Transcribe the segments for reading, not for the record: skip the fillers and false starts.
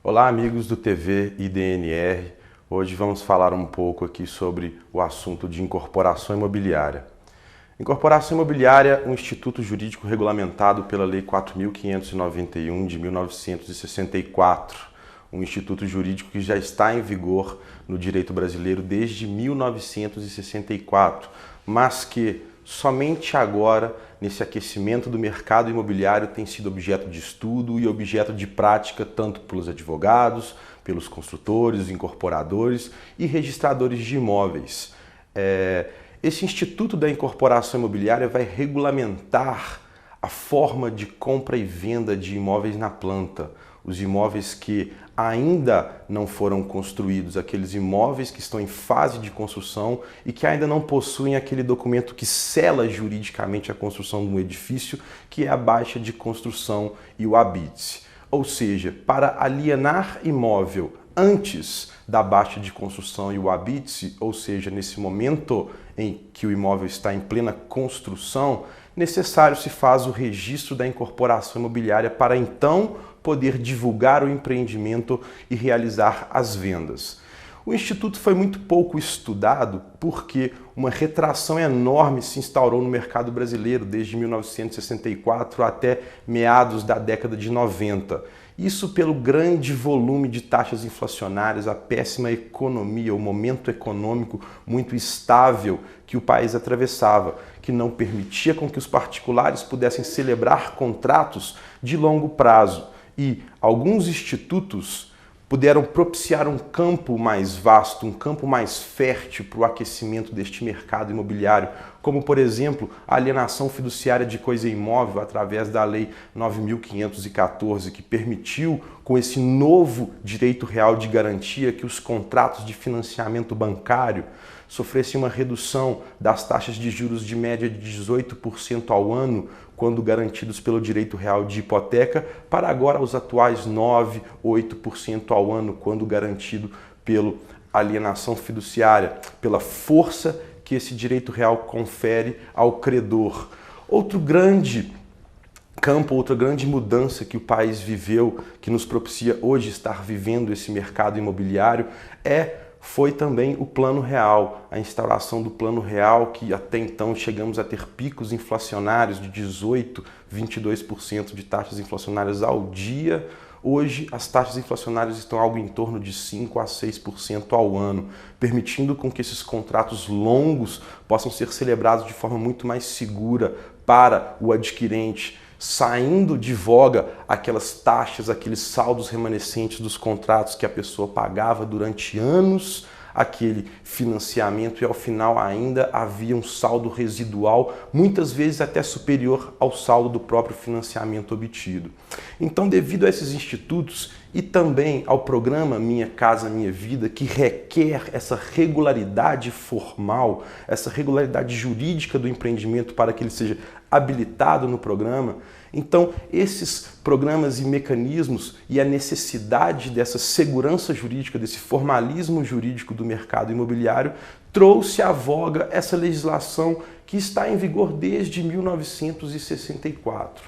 Olá, amigos do TV IDNR. Hoje vamos falar um pouco aqui sobre o assunto de incorporação imobiliária. Incorporação imobiliária, um instituto jurídico regulamentado pela Lei 4.591 de 1964, um instituto jurídico que já está em vigor no direito brasileiro desde 1964, mas que somente agora, nesse aquecimento do mercado imobiliário, tem sido objeto de estudo e objeto de prática tanto pelos advogados, pelos construtores, incorporadores e registradores de imóveis. Esse Instituto da Incorporação Imobiliária vai regulamentar a forma de compra e venda de imóveis na planta, os imóveis que ainda não foram construídos, aqueles imóveis que estão em fase de construção e que ainda não possuem aquele documento que sela juridicamente a construção de um edifício, que é a baixa de construção e o habite. Ou seja, para alienar imóvel antes da baixa de construção e o habite, ou seja, nesse momento em que o imóvel está em plena construção, necessário se faz o registro da incorporação imobiliária para então poder divulgar o empreendimento e realizar as vendas. O Instituto foi muito pouco estudado porque uma retração enorme se instaurou no mercado brasileiro desde 1964 até meados da década de 90. Isso pelo grande volume de taxas inflacionárias, a péssima economia, o momento econômico muito instável que o país atravessava, que não permitia com que os particulares pudessem celebrar contratos de longo prazo. E alguns institutos puderam propiciar um campo mais vasto, um campo mais fértil para o aquecimento deste mercado imobiliário, como, por exemplo, a alienação fiduciária de coisa imóvel através da Lei 9.514, que permitiu, com esse novo direito real de garantia, que os contratos de financiamento bancário sofressem uma redução das taxas de juros de média de 18% ao ano, quando garantidos pelo direito real de hipoteca, para agora os atuais 9%, 8% ao ano, quando garantido pela alienação fiduciária, pela força que esse direito real confere ao credor. Outro grande campo, outra grande mudança que o país viveu, que nos propicia hoje estar vivendo esse mercado imobiliário, foi também o Plano Real, a instauração do Plano Real, que até então chegamos a ter picos inflacionários de 18%, 22% de taxas inflacionárias ao dia. Hoje, as taxas inflacionárias estão algo em torno de 5% a 6% ao ano, permitindo com que esses contratos longos possam ser celebrados de forma muito mais segura para o adquirente, saindo de voga aquelas taxas, aqueles saldos remanescentes dos contratos que a pessoa pagava durante anos, aquele financiamento, e ao final ainda havia um saldo residual, muitas vezes até superior ao saldo do próprio financiamento obtido. Então, devido a esses institutos e também ao programa Minha Casa Minha Vida, que requer essa regularidade formal, essa regularidade jurídica do empreendimento para que ele seja habilitado no programa, então esses programas e mecanismos e a necessidade dessa segurança jurídica, desse formalismo jurídico do mercado imobiliário, trouxe à voga essa legislação que está em vigor desde 1964.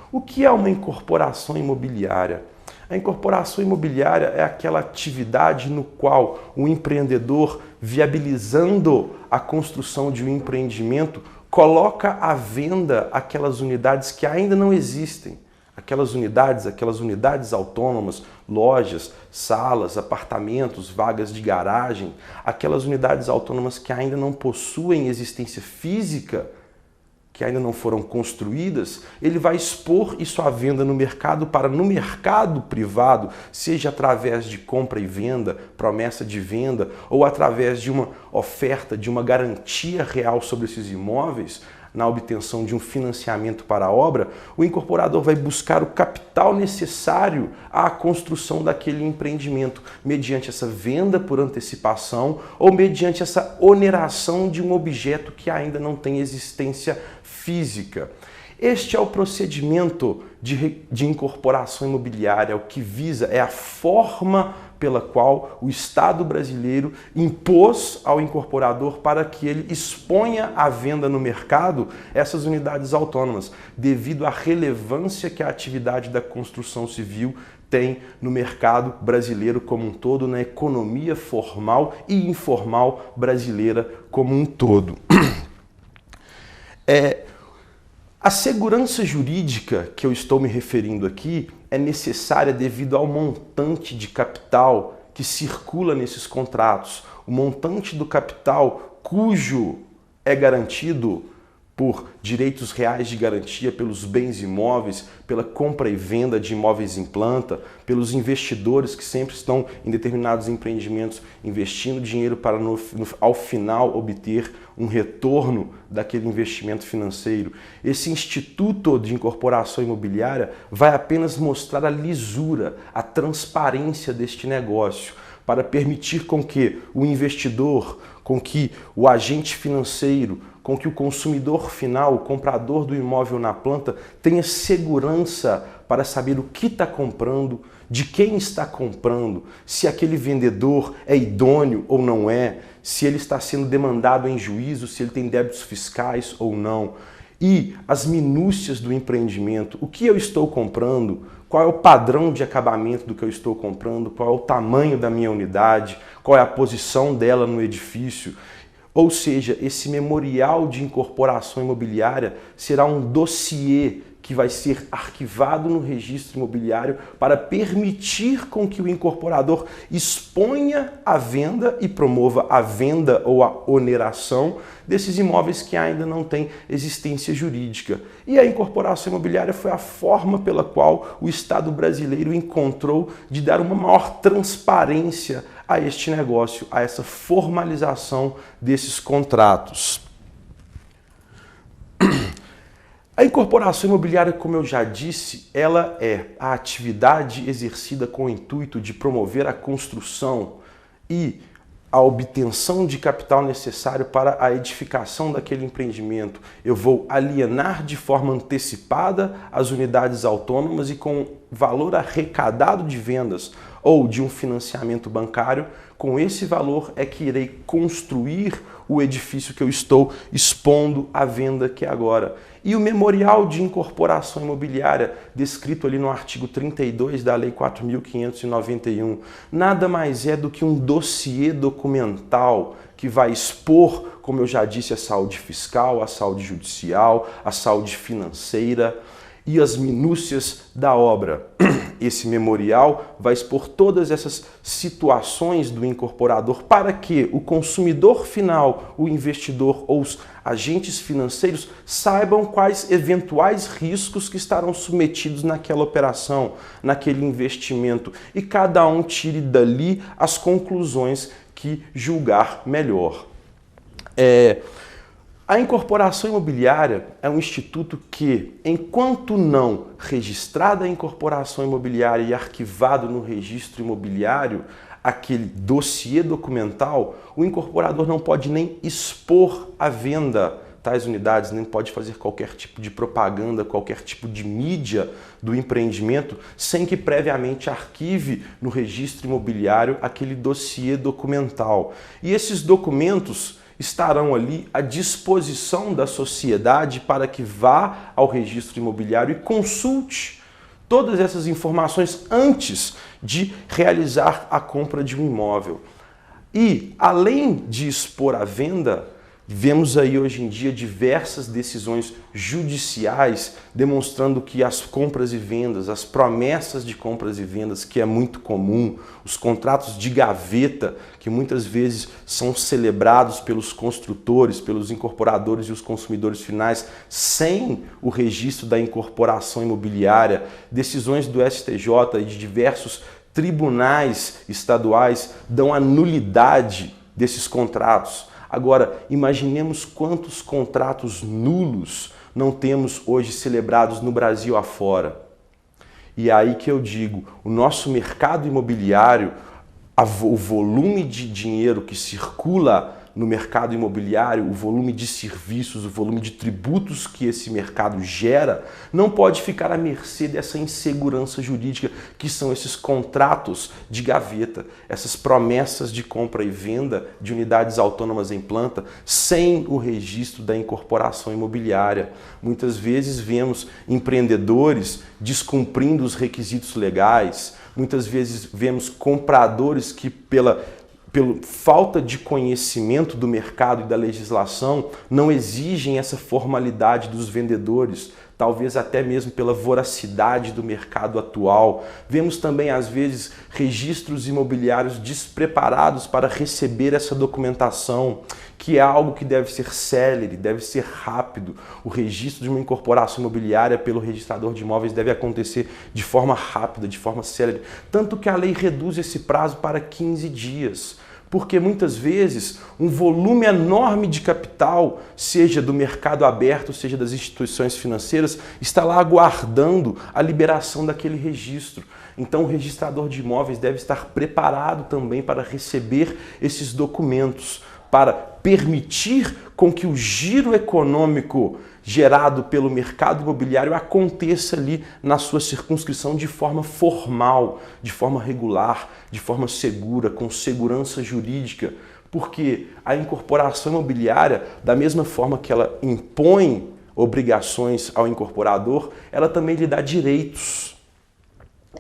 O que é uma incorporação imobiliária? A incorporação imobiliária é aquela atividade no qual o empreendedor, viabilizando a construção de um empreendimento, coloca à venda aquelas unidades que ainda não existem. Aquelas unidades autônomas, lojas, salas, apartamentos, vagas de garagem, aquelas unidades autônomas que ainda não possuem existência física, que ainda não foram construídas, ele vai expor isso à venda no mercado para, no mercado privado, seja através de compra e venda, promessa de venda, ou através de uma oferta, de uma garantia real sobre esses imóveis, na obtenção de um financiamento para a obra, o incorporador vai buscar o capital necessário à construção daquele empreendimento, mediante essa venda por antecipação ou mediante essa oneração de um objeto que ainda não tem existência física. Este é o procedimento de incorporação imobiliária, o que visa é a forma pela qual o Estado brasileiro impôs ao incorporador para que ele exponha à venda no mercado essas unidades autônomas, devido à relevância que a atividade da construção civil tem no mercado brasileiro como um todo, na economia formal e informal brasileira como um todo. A segurança jurídica que eu estou me referindo aqui é necessária devido ao montante de capital que circula nesses contratos. O montante do capital cujo é garantido por direitos reais de garantia, pelos bens imóveis, pela compra e venda de imóveis em planta, pelos investidores que sempre estão em determinados empreendimentos investindo dinheiro para ao final obter um retorno daquele investimento financeiro. Esse Instituto de Incorporação Imobiliária vai apenas mostrar a lisura, a transparência deste negócio, para permitir com que o investidor, com que o agente financeiro, com que o consumidor final, o comprador do imóvel na planta, tenha segurança para saber o que está comprando, de quem está comprando, se aquele vendedor é idôneo ou não é, se ele está sendo demandado em juízo, se ele tem débitos fiscais ou não. E as minúcias do empreendimento, o que eu estou comprando, qual é o padrão de acabamento do que eu estou comprando, qual é o tamanho da minha unidade, qual é a posição dela no edifício. Ou seja, esse memorial de incorporação imobiliária será um dossiê que vai ser arquivado no registro imobiliário para permitir com que o incorporador exponha a venda e promova a venda ou a oneração desses imóveis que ainda não têm existência jurídica. E a incorporação imobiliária foi a forma pela qual o Estado brasileiro encontrou de dar uma maior transparência a este negócio, a essa formalização desses contratos. A incorporação imobiliária, como eu já disse, ela é a atividade exercida com o intuito de promover a construção e a obtenção de capital necessário para a edificação daquele empreendimento. Eu vou alienar de forma antecipada as unidades autônomas e com valor arrecadado de vendas ou de um financiamento bancário, com esse valor é que irei construir o edifício que eu estou expondo à venda aqui agora. E o memorial de incorporação imobiliária, descrito ali no artigo 32 da Lei 4.591, nada mais é do que um dossiê documental que vai expor, como eu já disse, a saúde fiscal, a saúde judicial, a saúde financeira e as minúcias da obra. Esse memorial vai expor todas essas situações do incorporador para que o consumidor final, o investidor ou os agentes financeiros saibam quais eventuais riscos que estarão submetidos naquela operação, naquele investimento, e cada um tire dali as conclusões que julgar melhor. A incorporação imobiliária é um instituto que, enquanto não registrada a incorporação imobiliária e arquivado no registro imobiliário, aquele dossiê documental, o incorporador não pode nem expor à venda tais unidades, nem pode fazer qualquer tipo de propaganda, qualquer tipo de mídia do empreendimento, sem que previamente arquive no registro imobiliário aquele dossiê documental. E esses documentos estarão ali à disposição da sociedade para que vá ao registro imobiliário e consulte todas essas informações antes de realizar a compra de um imóvel. E, além de expor à venda, vemos aí hoje em dia diversas decisões judiciais demonstrando que as compras e vendas, as promessas de compras e vendas, que é muito comum, os contratos de gaveta, que muitas vezes são celebrados pelos construtores, pelos incorporadores e os consumidores finais, sem o registro da incorporação imobiliária, decisões do STJ e de diversos tribunais estaduais dão a nulidade desses contratos. Agora, imaginemos quantos contratos nulos não temos hoje celebrados no Brasil afora. E é aí que eu digo, o nosso mercado imobiliário, o volume de dinheiro que circula no mercado imobiliário, o volume de serviços, o volume de tributos que esse mercado gera, não pode ficar à mercê dessa insegurança jurídica que são esses contratos de gaveta, essas promessas de compra e venda de unidades autônomas em planta sem o registro da incorporação imobiliária. Muitas vezes vemos empreendedores descumprindo os requisitos legais, muitas vezes vemos compradores que pela falta de conhecimento do mercado e da legislação não exigem essa formalidade dos vendedores, talvez até mesmo pela voracidade do mercado atual. Vemos também, às vezes, registros imobiliários despreparados para receber essa documentação, que é algo que deve ser célere, deve ser rápido. O registro de uma incorporação imobiliária pelo registrador de imóveis deve acontecer de forma rápida, de forma célere, tanto que a lei reduz esse prazo para 15 dias. Porque muitas vezes um volume enorme de capital, seja do mercado aberto, seja das instituições financeiras, está lá aguardando a liberação daquele registro. Então o registrador de imóveis deve estar preparado também para receber esses documentos, para permitir com que o giro econômico gerado pelo mercado imobiliário aconteça ali na sua circunscrição de forma formal, de forma regular, de forma segura, com segurança jurídica, porque a incorporação imobiliária, da mesma forma que ela impõe obrigações ao incorporador, ela também lhe dá direitos.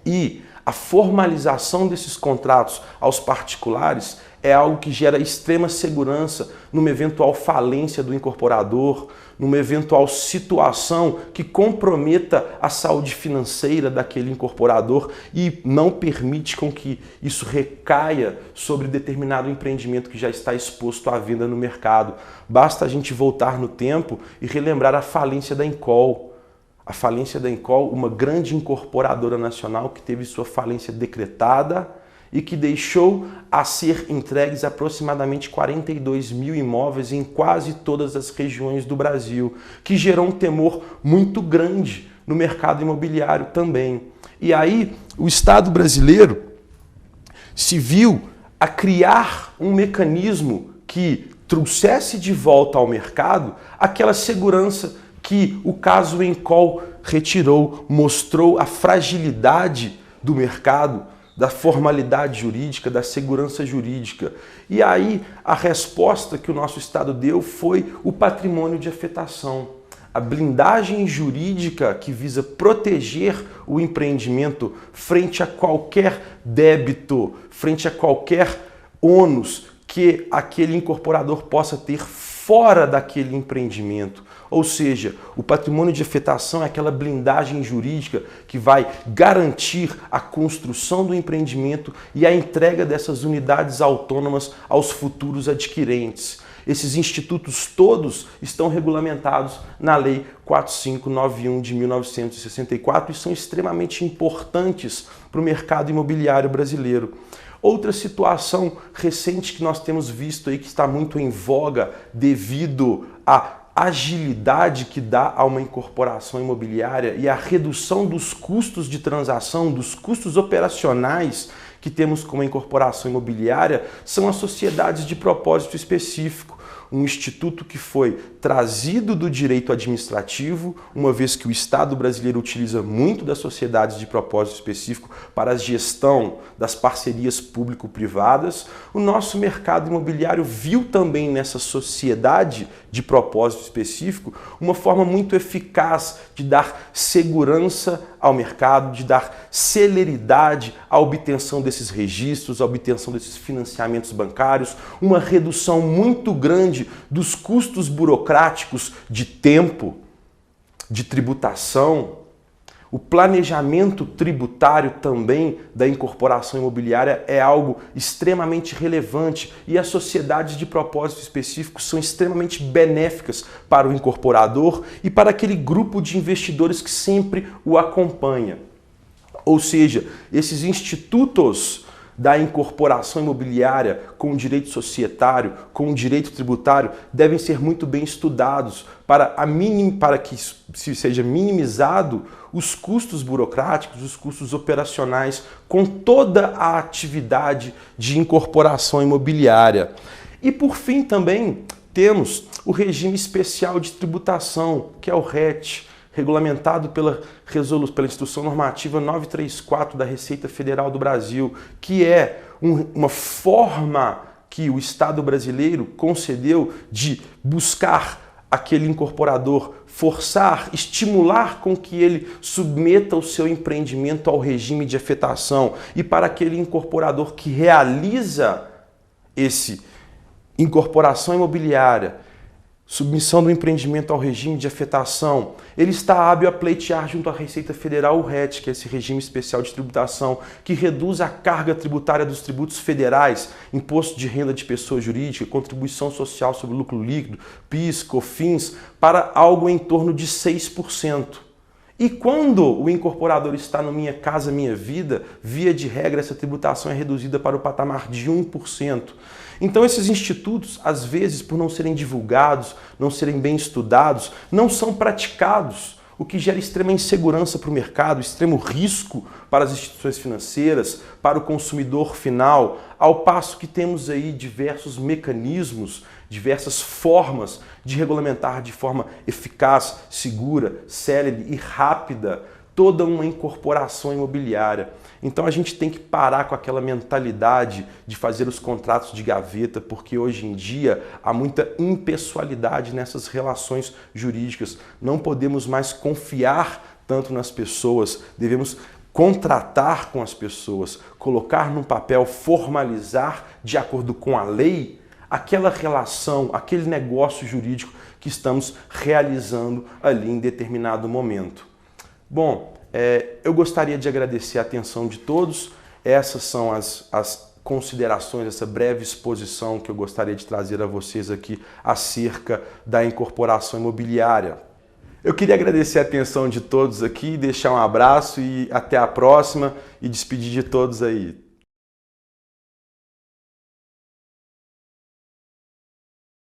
E a formalização desses contratos aos particulares é algo que gera extrema segurança numa eventual falência do incorporador, numa eventual situação que comprometa a saúde financeira daquele incorporador e não permite com que isso recaia sobre determinado empreendimento que já está exposto à venda no mercado. Basta a gente voltar no tempo e relembrar a falência da Encol. A falência da Encol, uma grande incorporadora nacional que teve sua falência decretada e que deixou a ser entregues aproximadamente 42 mil imóveis em quase todas as regiões do Brasil, que gerou um temor muito grande no mercado imobiliário também. E aí o Estado brasileiro se viu a criar um mecanismo que trouxesse de volta ao mercado aquela segurança que o caso Encol retirou, mostrou a fragilidade do mercado, da formalidade jurídica, da segurança jurídica. E aí a resposta que o nosso Estado deu foi o patrimônio de afetação. A blindagem jurídica que visa proteger o empreendimento frente a qualquer débito, frente a qualquer ônus que aquele incorporador possa ter fora daquele empreendimento. Ou seja, o patrimônio de afetação é aquela blindagem jurídica que vai garantir a construção do empreendimento e a entrega dessas unidades autônomas aos futuros adquirentes. Esses institutos todos estão regulamentados na Lei 4591 de 1964 e são extremamente importantes para o mercado imobiliário brasileiro. Outra situação recente que nós temos visto aí que está muito em voga devido à agilidade que dá a uma incorporação imobiliária e a redução dos custos de transação, dos custos operacionais que temos com a incorporação imobiliária, são as sociedades de propósito específico. Um instituto que foi trazido do direito administrativo, uma vez que o Estado brasileiro utiliza muito das sociedades de propósito específico para a gestão das parcerias público-privadas. O nosso mercado imobiliário viu também nessa sociedade de propósito específico uma forma muito eficaz de dar segurança ao mercado, de dar celeridade à obtenção desses registros, à obtenção desses financiamentos bancários, uma redução muito grande dos custos burocráticos de tempo, de tributação. O planejamento tributário também da incorporação imobiliária é algo extremamente relevante e as sociedades de propósito específico são extremamente benéficas para o incorporador e para aquele grupo de investidores que sempre o acompanha. Ou seja, esses institutos da incorporação imobiliária com o direito societário, com o direito tributário, devem ser muito bem estudados para que se seja minimizado os custos burocráticos, os custos operacionais com toda a atividade de incorporação imobiliária. E por fim também temos o regime especial de tributação, que é o RET, regulamentado pela Instrução Normativa 934 da Receita Federal do Brasil, que é uma forma que o Estado brasileiro concedeu de buscar aquele incorporador, forçar, estimular com que ele submeta o seu empreendimento ao regime de afetação. E para aquele incorporador que realiza esse incorporação imobiliária, submissão do empreendimento ao regime de afetação, ele está hábil a pleitear junto à Receita Federal o RET, que é esse regime especial de tributação, que reduz a carga tributária dos tributos federais, imposto de renda de pessoa jurídica, contribuição social sobre lucro líquido, PIS, COFINS, para algo em torno de 6%. E quando o incorporador está no Minha Casa Minha Vida, via de regra, essa tributação é reduzida para o patamar de 1%. Então esses institutos, às vezes, por não serem divulgados, não serem bem estudados, não são praticados, o que gera extrema insegurança para o mercado, extremo risco para as instituições financeiras, para o consumidor final, ao passo que temos aí diversos mecanismos, diversas formas de regulamentar de forma eficaz, segura, célere e rápida toda uma incorporação imobiliária. Então a gente tem que parar com aquela mentalidade de fazer os contratos de gaveta, porque hoje em dia há muita impessoalidade nessas relações jurídicas. Não podemos mais confiar tanto nas pessoas, devemos contratar com as pessoas, colocar num papel, formalizar de acordo com a lei aquela relação, aquele negócio jurídico que estamos realizando ali em determinado momento. Bom, eu gostaria de agradecer a atenção de todos. Essas são as considerações, essa breve exposição que eu gostaria de trazer a vocês aqui acerca da incorporação imobiliária. Eu queria agradecer a atenção de todos aqui, deixar um abraço e até a próxima e despedir de todos aí.